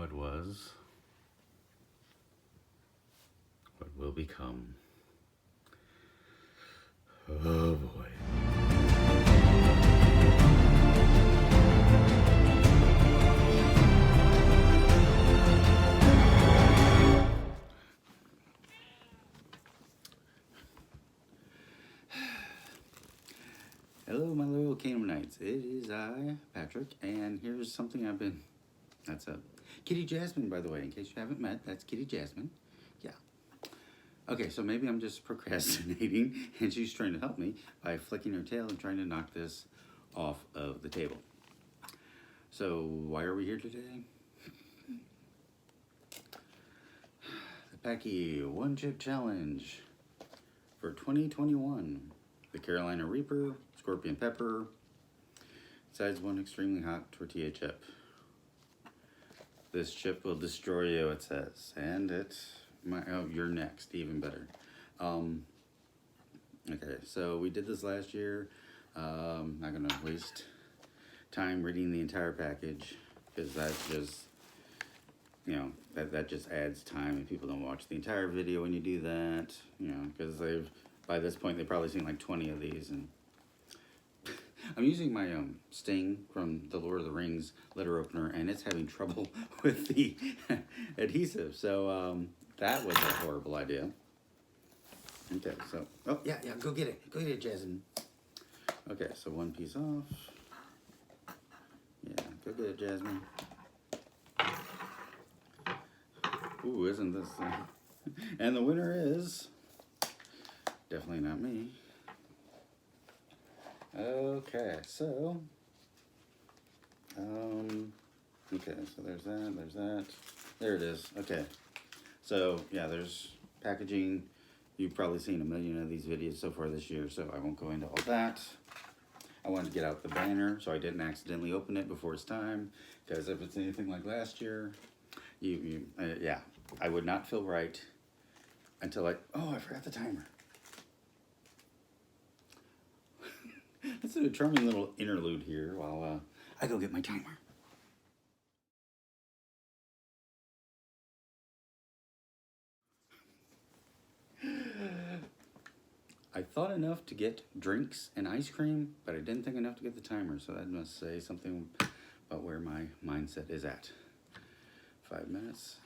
what was, what will become. Oh boy. Hello, my little Canaanites. It is I, Patrick, and here's something that's a Kitty Jasmine, by the way, in case you haven't met, that's Kitty Jasmine. Yeah. Okay, so maybe I'm just procrastinating, and she's trying to help me by flicking her tail and trying to knock this off of the table. So, why are we here today? The Packy One Chip Challenge for 2021. The Carolina Reaper, Scorpion Pepper, besides one extremely hot tortilla chip. This chip will destroy you, it says. And you're next, even better. Okay, so we did this last year. Not gonna waste time reading the entire package, because that's just, that just adds time, and people don't watch the entire video when you do that, because by this point, they've probably seen like 20 of these, and I'm using my Sting from the Lord of the Rings letter opener, and it's having trouble with the adhesive. So that was a horrible idea. Okay, so yeah, go get it, Jasmine. Okay, so one piece off. Yeah, go get it, Jasmine. Ooh, isn't this? And the winner is definitely not me. Okay, so, there's that, there it is. Okay, so yeah, there's packaging. You've probably seen a million of these videos so far this year, so I won't go into all that. I wanted to get out the banner so I didn't accidentally open it before it's time, because if it's anything like last year, I would not feel right until I forgot the timer. Let's do a charming little interlude here while I go get my timer. I thought enough to get drinks and ice cream, but I didn't think enough to get the timer, so that must say something about where my mindset is at. 5 minutes.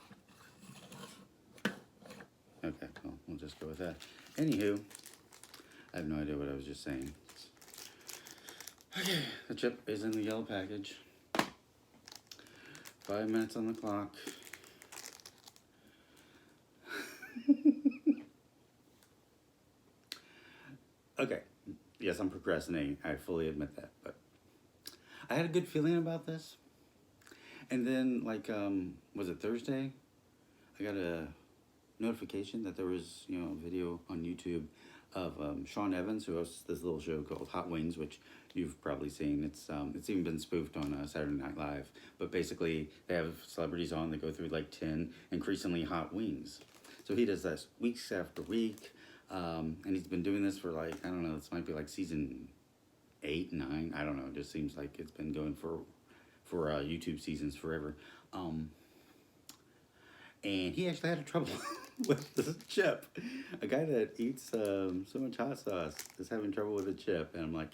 Okay, well, we'll just go with that. Anywho, I have no idea what I was just saying. Okay, the chip is in the yellow package. 5 minutes on the clock. Okay, yes, I'm procrastinating. I fully admit that, but I had a good feeling about this. And then, was it Thursday? I got a notification that there was, a video on YouTube of Sean Evans, who hosts this little show called Hot Wings, which you've probably seen. It's even been spoofed on Saturday Night Live. But basically, they have celebrities on. They go through 10 increasingly hot wings. So he does this weeks after week, and he's been doing this for I don't know. This might be season 8, 9. I don't know. It just seems like it's been going for YouTube seasons forever. And he actually had trouble with the chip. A guy that eats so much hot sauce is having trouble with a chip, and I'm like,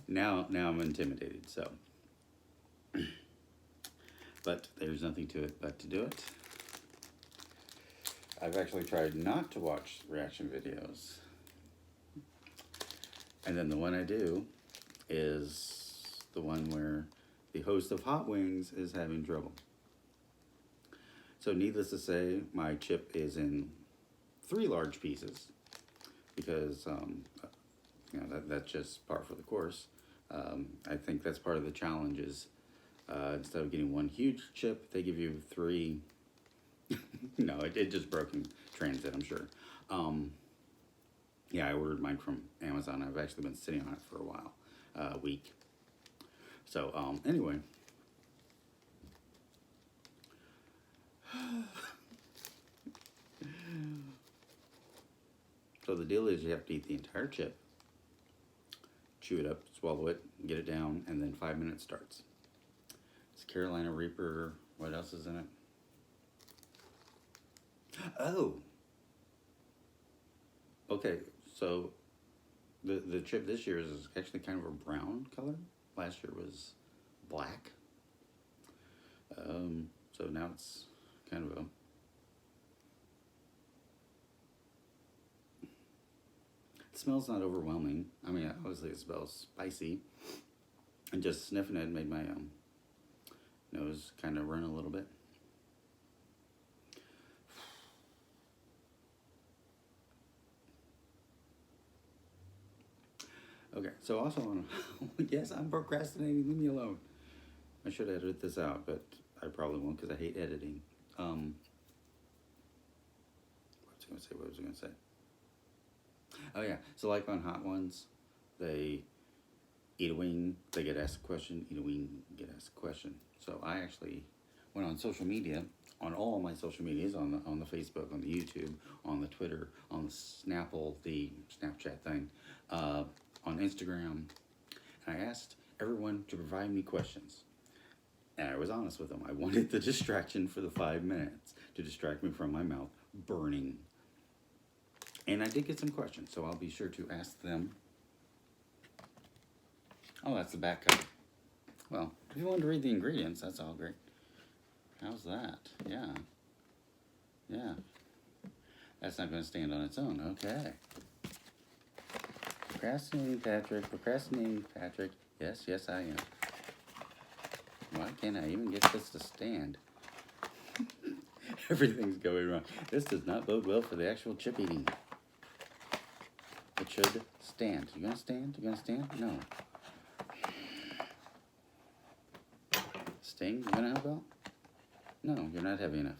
now I'm intimidated. So, but there's nothing to it but to do it. I've actually tried not to watch reaction videos, and then the one I do is the one where the host of Hot Wings is having trouble. So needless to say, my chip is in 3 large pieces, because that's just par for the course. I think that's part of the challenge is instead of getting one huge chip, they give you 3. No, it just broke in transit, I'm sure. I ordered mine from Amazon. I've actually been sitting on it for a while, a week. So anyway. So the deal is you have to eat the entire chip, chew it up, swallow it, get it down, and then 5 minutes starts. It's Carolina Reaper What else is in it? Oh, okay. So the chip this year is actually kind of a brown color. Last year was black. So now it's kind of a. It smells not overwhelming. I mean, obviously it smells spicy. And just sniffing it made my nose kind of run a little bit. Okay, so also, yes, I'm procrastinating. Leave me alone. I should edit this out, but I probably won't because I hate editing. What was I going to say? Oh, yeah. So, like on Hot Ones, they eat a wing, they get asked a question, eat a wing, get asked a question. So, I actually went on social media, on all my social medias, on the Facebook, on the YouTube, on the Twitter, on the Snapple, the Snapchat thing, on Instagram, and I asked everyone to provide me questions. And I was honest with them. I wanted the distraction for the 5 minutes to distract me from my mouth burning. And I did get some questions, so I'll be sure to ask them. Oh, that's the back cover. Well, if you want to read the ingredients, that's all great. How's that? Yeah. Yeah. That's not going to stand on its own. Okay. Procrastinating Patrick. Yes, yes, I am. Why can't I even get this to stand? Everything's going wrong. This does not bode well for the actual chip eating. It should stand. You gonna stand? You gonna stand? No. Sting, you gonna help out? No, you're not heavy enough.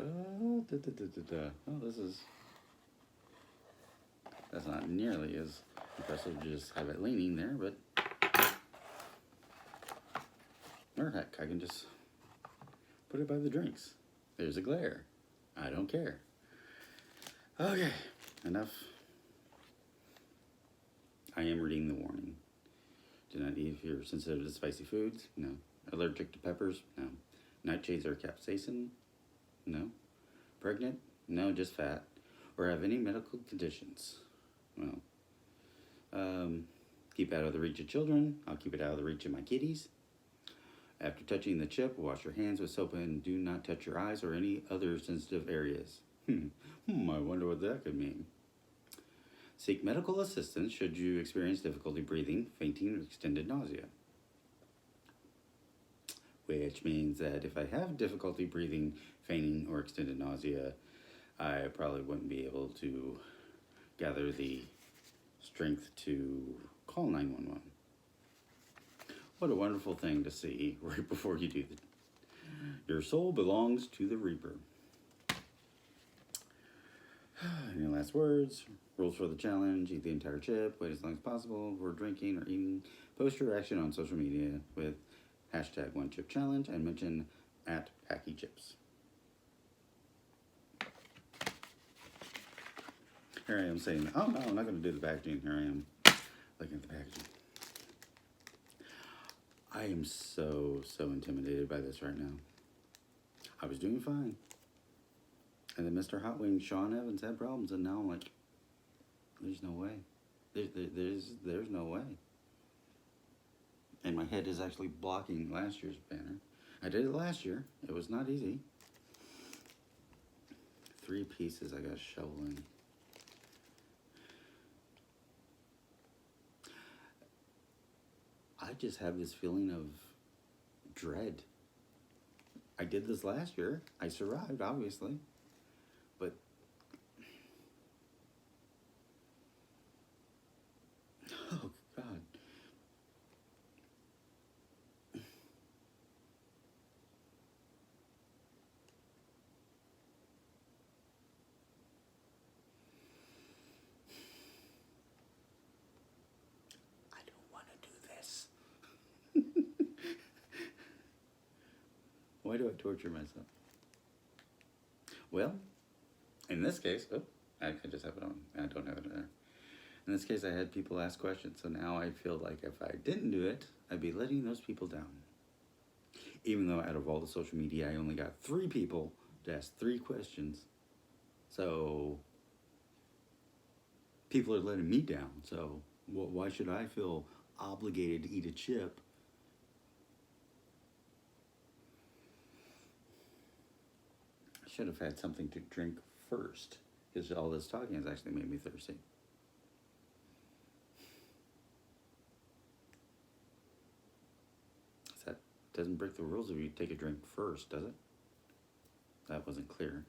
Oh, this is... That's not nearly as impressive to just have it leaning there, but... Or heck, I can just put it by the drinks. There's a glare. I don't care. Okay, enough. I am reading the warning. Do not eat if you're sensitive to spicy foods. No. Allergic to peppers. No. Nightshades or capsaicin. No. Pregnant. No, just fat. Or have any medical conditions. Well, keep out of the reach of children. I'll keep it out of the reach of my kitties. After touching the chip, wash your hands with soap and do not touch your eyes or any other sensitive areas. I wonder what that could mean. Seek medical assistance should you experience difficulty breathing, fainting, or extended nausea. Which means that if I have difficulty breathing, fainting, or extended nausea, I probably wouldn't be able to gather the strength to call 911. What a wonderful thing to see right before you do that. Your soul belongs to the Reaper. Any last words? Rules for the challenge: eat the entire chip, wait as long as possible before drinking or eating. Post your action on social media with hashtag #OneChipChallenge and mention @PackyChips. Here I am saying, oh no, I'm not going to do the packaging. Here I am looking at the packaging. I am so intimidated by this right now. I was doing fine. And then Mr. Hot Wings, Sean Evans, had problems, and now I'm like, there's no way. There's no way. And my head is actually blocking last year's banner. I did it last year. It was not easy. 3 pieces I got shoveling. I just have this feeling of dread. I did this last year. I survived, obviously. But oh God. I don't want to do this. Why do I torture myself? Well, in this case, I just have it on. I don't have it there. In this case, I had people ask questions, so now I feel like if I didn't do it, I'd be letting those people down. Even though out of all the social media, I only got 3 people to ask 3 questions. So people are letting me down. So why should I feel obligated to eat a chip? I should have had something to drink first, because all this talking has actually made me thirsty. That doesn't break the rules if you take a drink first, does it? That wasn't clear.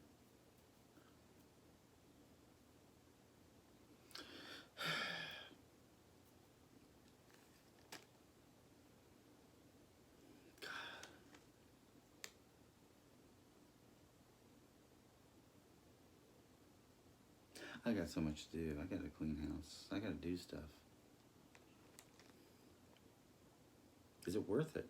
I got so much to do. I gotta clean house. I gotta do stuff. Is it worth it?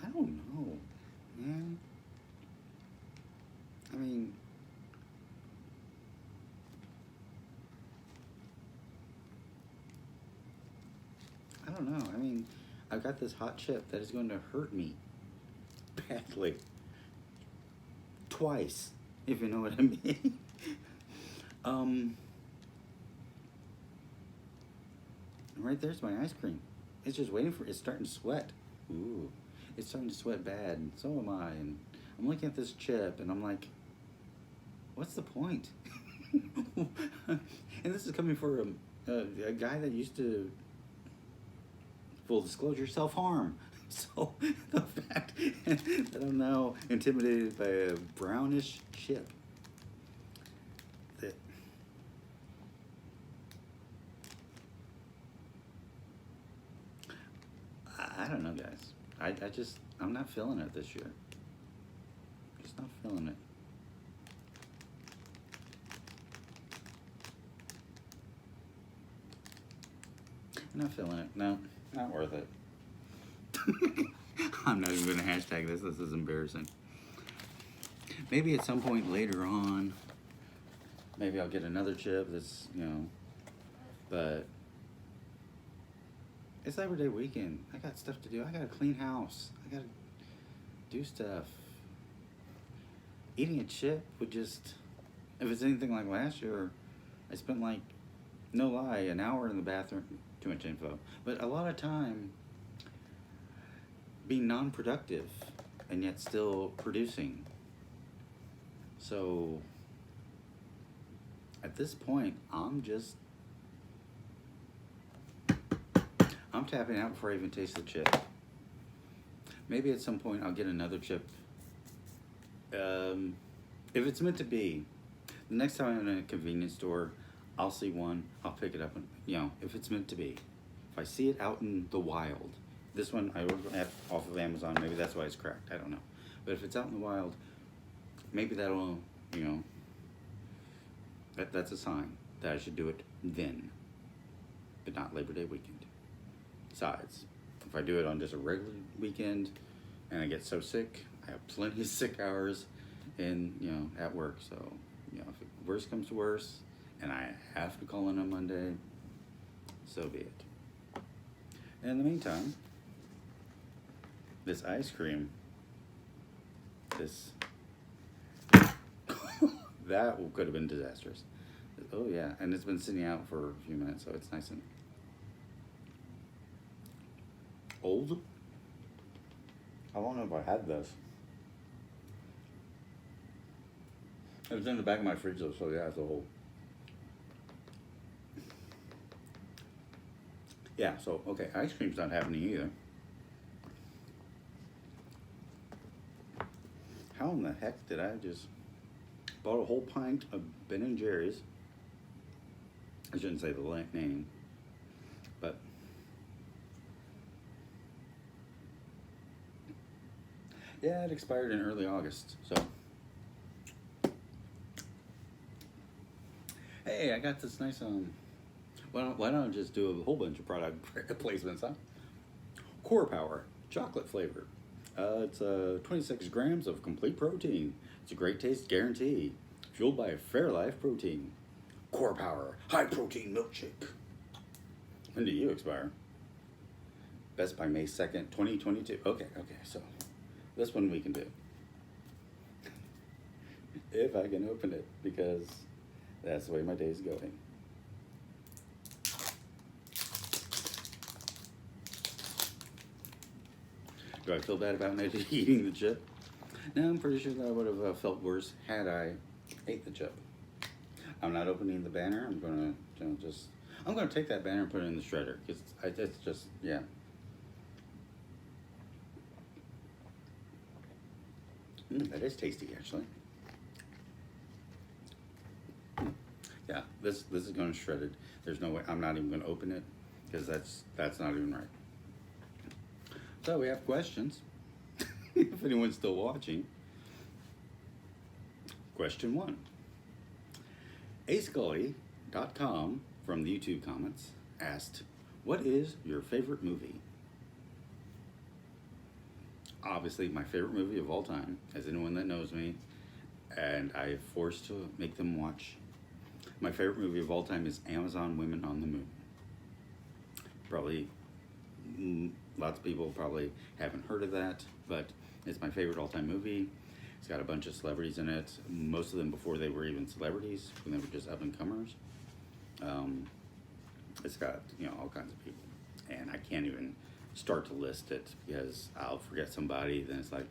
I don't know, man. I mean, I don't know. I mean, I've got this hot chip that is going to hurt me badly. Twice, if you know what I mean. Right there's my ice cream. It's just waiting for it's starting to sweat. Ooh, it's starting to sweat bad, and so am I. And I'm looking at this chip, and I'm like, what's the point? And this is coming from a guy that used to, full disclosure, self-harm. So the fact that I'm now intimidated by a brownish chip, that I don't know, guys. I'm not feeling it this year. Just not feeling it. I'm not feeling it. No, not worth it. I'm not even going to hashtag this. This is embarrassing. Maybe at some point later on, maybe I'll get another chip that's, but it's Labor Day weekend. I got stuff to do. I got to clean house. I got to do stuff. Eating a chip would just, if it's anything like last year, I spent like, no lie, an hour in the bathroom. Too much info. But a lot of time being non-productive and yet still producing. So at this point, I'm tapping out before I even taste the chip. Maybe at some point I'll get another chip. If it's meant to be, the next time I'm in a convenience store, I'll see one, I'll pick it up, and if it's meant to be. If I see it out in the wild, this one I ordered off of Amazon, maybe that's why it's cracked, I don't know. But if it's out in the wild, maybe that'll, that's a sign that I should do it then, but not Labor Day weekend. Besides, if I do it on just a regular weekend and I get so sick, I have plenty of sick hours at work. So, if worst comes to worst and I have to call in on Monday, so be it. And in the meantime, this ice cream, that could have been disastrous. Oh yeah, and it's been sitting out for a few minutes, so it's nice and old. I don't know if I had this. It was in the back of my fridge though, so yeah, it's old. Yeah, so, okay, ice cream's not happening either. How in the heck did I just bought a whole pint of Ben & Jerry's? I shouldn't say the name, but yeah, it expired in early August, so. Hey, I got this nice, why don't I just do a whole bunch of product placements, huh? Core Power chocolate flavor. It's 26 grams of complete protein. It's a great taste guarantee. Fueled by Fairlife protein. Core Power high protein milkshake. When do you expire? Best by May 2nd, 2022. Okay, so this one we can do. If I can open it, because that's the way my day's going. Do I feel bad about not eating the chip? No, I'm pretty sure that I would have felt worse had I ate the chip. I'm not opening the banner. I'm gonna take that banner and put it in the shredder because it's just, yeah. That is tasty, actually. Yeah, this is going shredded. There's no way. I'm not even going to open it because that's not even right. So we have questions. If anyone's still watching. Question 1. ascully.com from the YouTube comments asked, what is your favorite movie? Obviously, my favorite movie of all time, as anyone that knows me, and I have forced to make them watch. My favorite movie of all time is Amazon Women on the Moon. Probably, lots of people probably haven't heard of that, but it's my favorite all-time movie. It's got a bunch of celebrities in it, most of them before they were even celebrities, when they were just up-and-comers. It's got, all kinds of people, and I can't even start to list it because I'll forget somebody. Then it's like,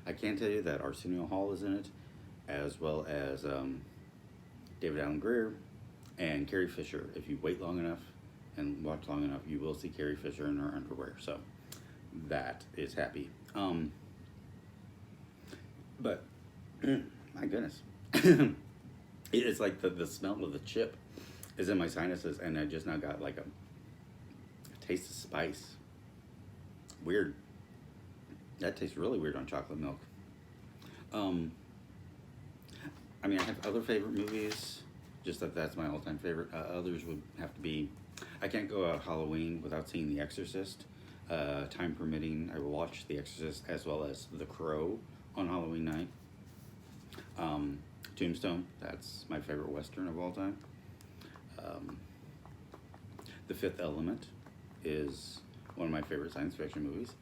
I can tell you that Arsenio Hall is in it, as well as David Allen Greer and Carrie Fisher. If you wait long enough and watch long enough, you will see Carrie Fisher in her underwear. So that is happy. But my goodness, it's like the smell of the chip is in my sinuses, and I just now got like a taste of spice. Weird. That tastes really weird on chocolate milk. I mean, I have other favorite movies, just that's my all-time favorite. Others would have to be, I can't go out Halloween without seeing The Exorcist. Time permitting, I will watch The Exorcist as well as The Crow on Halloween night. Tombstone, that's my favorite Western of all time. The Fifth Element is one of my favorite science fiction movies.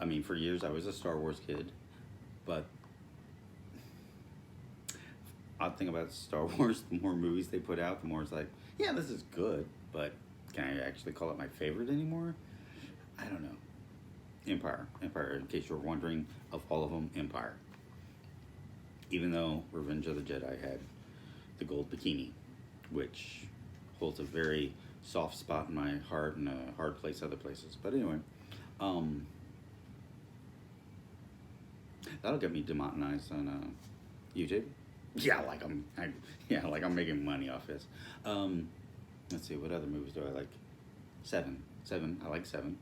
I mean, for years I was a Star Wars kid, but odd thing about Star Wars, the more movies they put out, the more it's like, yeah, this is good, but can I actually call it my favorite anymore? I don't know. Empire, in case you're wondering, of all of them, Empire. Even though Revenge of the Jedi had the gold bikini, which holds a very soft spot in my heart and a hard place other places. But anyway, that'll get me demonetized on YouTube. Yeah, like I'm making money off this. Let's see, what other movies do I like? Seven. I like Seven.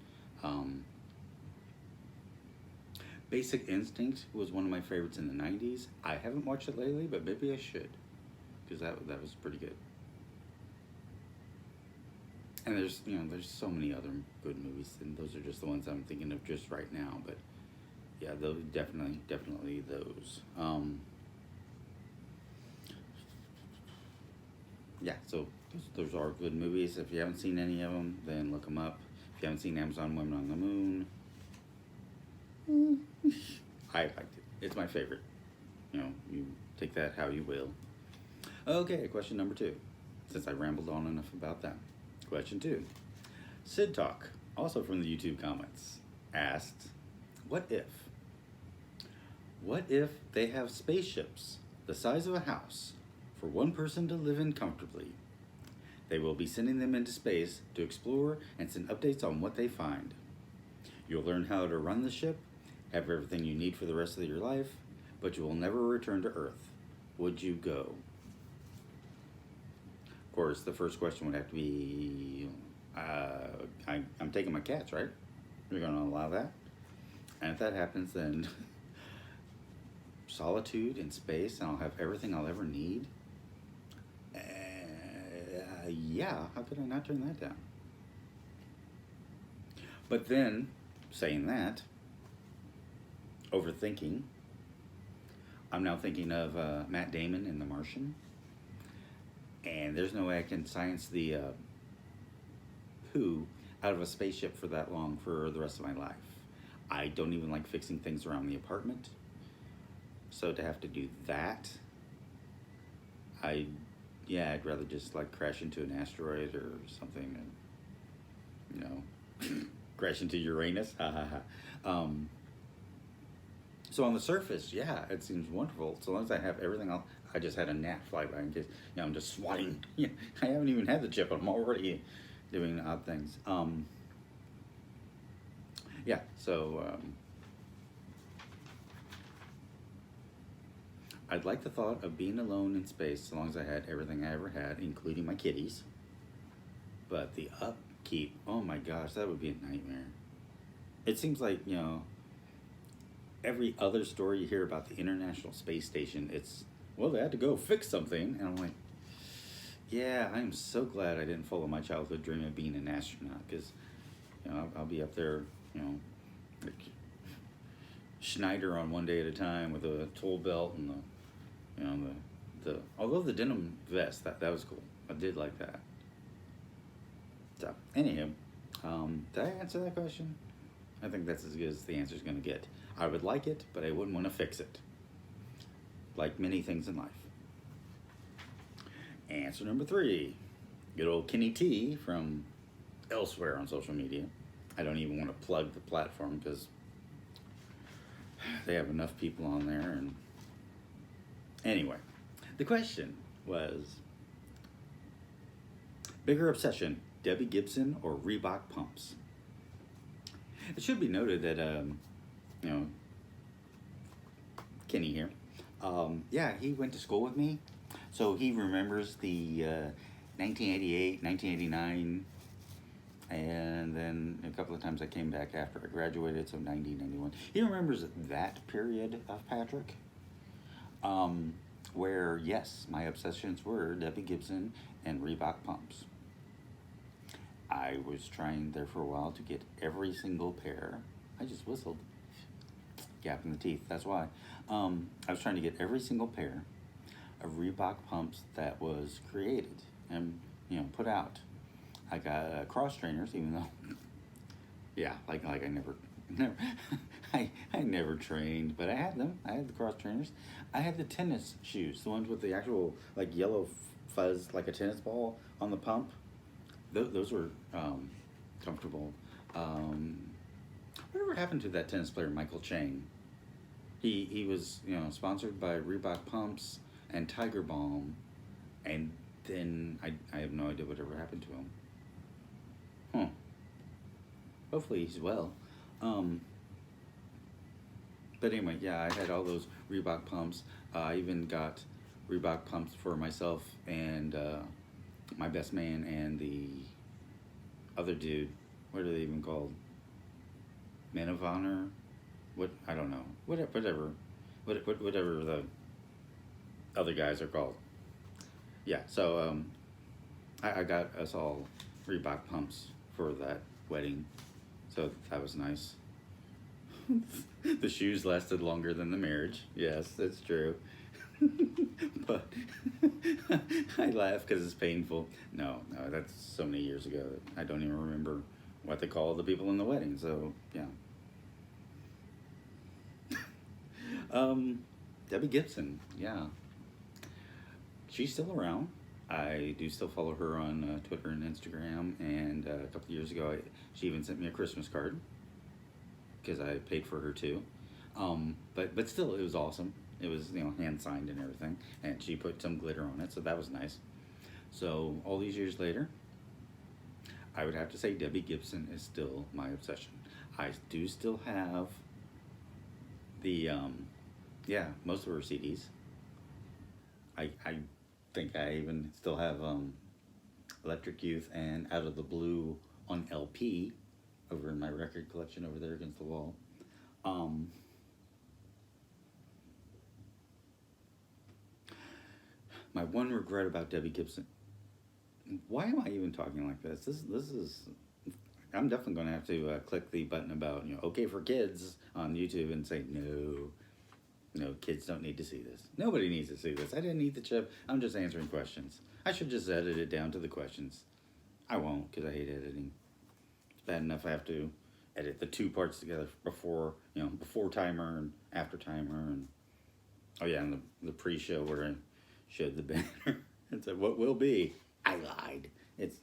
Basic Instinct was one of my favorites in the 90s. I haven't watched it lately, but maybe I should, because that was pretty good. And there's so many other good movies, and those are just the ones I'm thinking of just right now. But yeah, those definitely those. Yeah, so those are good movies. If you haven't seen any of them, then look them up. If you haven't seen Amazon Women on the Moon, I liked it. It's my favorite. You take that how you will. Okay, question number 2, since I rambled on enough about that. Question 2. Sid Talk, also from the YouTube comments, asked, what if they have spaceships the size of a house for one person to live in comfortably? They will be sending them into space to explore and send updates on what they find. You'll learn how to run the ship, have everything you need for the rest of your life, but you will never return to Earth. Would you go? Of course, the first question would have to be, I'm taking my cats, right? You're going to allow that? And if that happens, then solitude in space, and I'll have everything I'll ever need. Yeah, how could I not turn that down? But then, saying that, overthinking. I'm now thinking of Matt Damon in The Martian, and there's no way I can science the poo out of a spaceship for that long for the rest of my life. I don't even like fixing things around the apartment, so to have to do that, I yeah, I'd rather just like crash into an asteroid or something, and crash into Uranus. Ha ha ha. So on the surface, yeah, it seems wonderful. So long as I have everything else, I just had a gnat fly by in case, I'm just swatting. I haven't even had the chip, and I'm already doing odd things. Yeah, so I'd like the thought of being alone in space so long as I had everything I ever had, including my kitties. But the upkeep, oh my gosh, that would be a nightmare. It seems like, every other story you hear about the International Space Station, it's, well, they had to go fix something. And I'm like, yeah, I'm so glad I didn't follow my childhood dream of being an astronaut, because, I'll be up there, like Schneider on one day at a time with a tool belt and the although the denim vest, that was cool. I did like that. So, anywho, did I answer that question? I think that's as good as the answer's gonna get. I would like it, but I wouldn't want to fix it. Like many things in life. Answer number 3. Good old Kenny T from elsewhere on social media. I don't even want to plug the platform because they have enough people on there. And anyway, the question was, bigger obsession, Debbie Gibson or Reebok pumps? It should be noted that, Kenny here, yeah, he went to school with me, so he remembers the 1988, 1989, and then a couple of times I came back after I graduated, so 90, 91. He remembers that period of Patrick, where, yes, my obsessions were Debbie Gibson and Reebok pumps. I was trying there for a while to get every single pair. I just whistled. Gap in the teeth, that's why. I was trying to get every single pair of Reebok pumps that was created and, put out. I got cross trainers, even though, yeah, like I never I never trained, but I had them. I had the cross trainers. I had the tennis shoes, the ones with the actual, like, yellow fuzz, like a tennis ball on the pump. Those were comfortable. Whatever happened to that tennis player, Michael Chang? He was, sponsored by Reebok pumps and Tiger Balm, and then I have no idea whatever happened to him. Huh. Hopefully he's well. But anyway, yeah, I had all those Reebok pumps. I even got Reebok pumps for myself and my best man and the other dude. What are they even called? Men of Honor? What? I don't know. Whatever the other guys are called. Yeah, so I got us all Reebok pumps for that wedding, so that was nice. The shoes lasted longer than the marriage. Yes, that's true. But I laugh because it's painful. No, that's so many years ago that I don't even remember what they call the people in the wedding. So yeah. Debbie Gibson, yeah, she's still around. I do still follow her on Twitter and Instagram, and a couple of years ago, she even sent me a Christmas card because I paid for her too. But still, it was awesome. It was, hand signed and everything, and she put some glitter on it, so that was nice. So all these years later, I would have to say Debbie Gibson is still my obsession. I do still have the most of her CDs. I think I even still have Electric Youth and Out of the Blue on LP over in my record collection over there against the wall. My one regret about Debbie Gibson. Why am I even talking like this? This is I'm definitely going to have to click the button about, okay for kids on YouTube and say, no, no, kids don't need to see this. Nobody needs to see this. I didn't eat the chip. I'm just answering questions. I should just edit it down to the questions. I won't because I hate editing. It's bad enough I have to edit the two parts together before timer and after timer. And oh yeah, and the pre-show where I showed the banner and said, what will be? I lied. It's,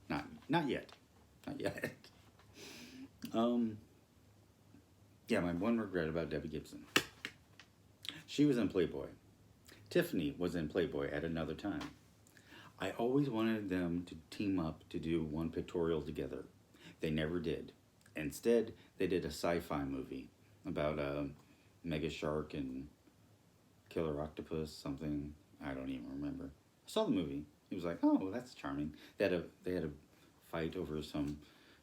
not yet. Not yet. Yeah, my one regret about Debbie Gibson. She was in Playboy. Tiffany was in Playboy at another time. I always wanted them to team up to do one pictorial together. They never did. Instead, they did a sci-fi movie about a mega shark and killer octopus, something. I don't even remember. I saw the movie. It was like, oh, that's charming. They had a fight over some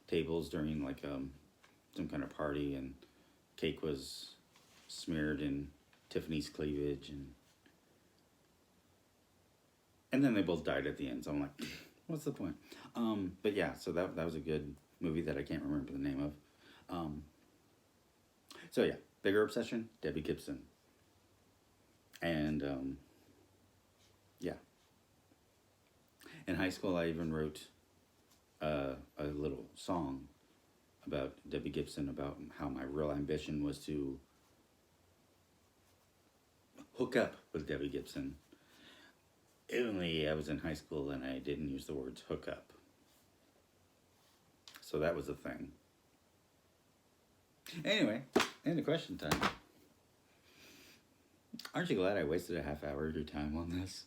tables during like some kind of party, and cake was smeared in Tiffany's cleavage, and then they both died at the end. So I'm like, what's the point? But yeah, so that was a good movie that I can't remember the name of. So yeah, bigger obsession, Debbie Gibson, and yeah. In high school, I even wrote a little song about Debbie Gibson, about how my real ambition was to hook up with Debbie Gibson. Only I was in high school and I didn't use the words hook up. So that was a thing. Anyway, into question time. Aren't you glad I wasted a half hour of your time on this?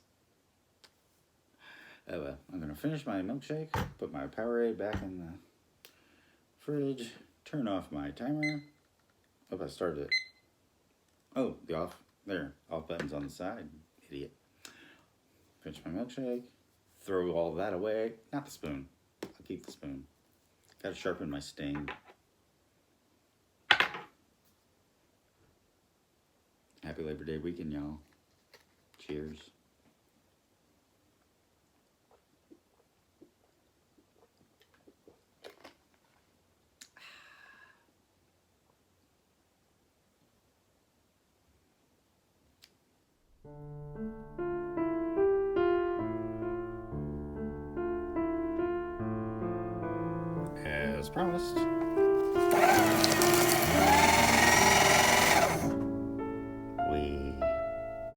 Oh well, I'm going to finish my milkshake, put my Powerade back in the fridge, turn off my timer. Hope I started it. Oh, the off button's on the side, idiot. Finish my milkshake, throw all that away. Not the spoon. I'll keep the spoon. Gotta sharpen my sting. Happy Labor Day weekend, y'all. Cheers. As promised,